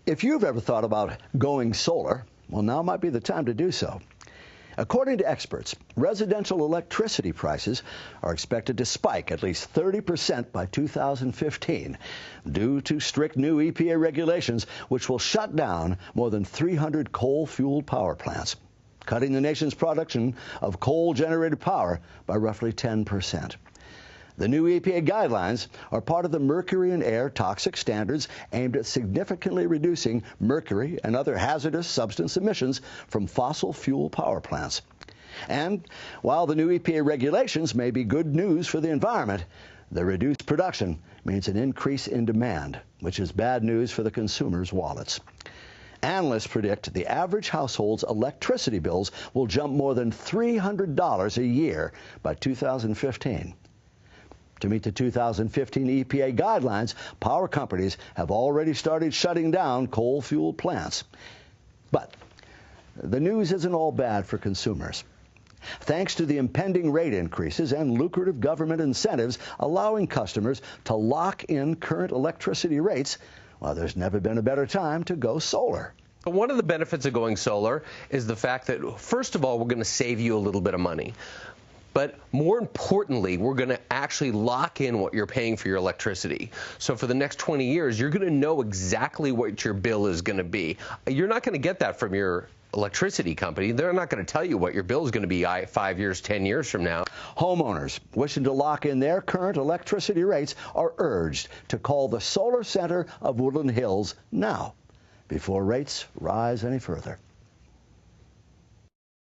If you've ever thought about going solar, well, now might be the time to do so. According to experts, residential electricity prices are expected to spike at least 30% by 2015 due to strict new EPA regulations, which will shut down more than 300 coal-fueled power plants, cutting the nation's production of coal-generated power by roughly 10%. The new EPA guidelines are part of the Mercury and Air Toxic Standards aimed at significantly reducing mercury and other hazardous substance emissions from fossil fuel power plants. And while the new EPA regulations may be good news for the environment, the reduced production means an increase in demand, which is bad news for the consumers' wallets. Analysts predict the average household's electricity bills will jump more than $300 a year by 2015. To meet the 2015 EPA guidelines, power companies have already started shutting down coal-fueled plants. But the news isn't all bad for consumers. Thanks to the impending rate increases and lucrative government incentives allowing customers to lock in current electricity rates, well, there's never been a better time to go solar. One of the benefits of going solar is the fact that, first of all, we're going to save you a little bit of money. But more importantly, we're going to actually lock in what you're paying for your electricity. So for the next 20 years, you're going to know exactly what your bill is going to be. You're not going to get that from your electricity company. They're not going to tell you what your bill is going to be 5 years, 10 years from now. Homeowners wishing to lock in their current electricity rates are urged to call the Solar Center of Woodland Hills now, before rates rise any further.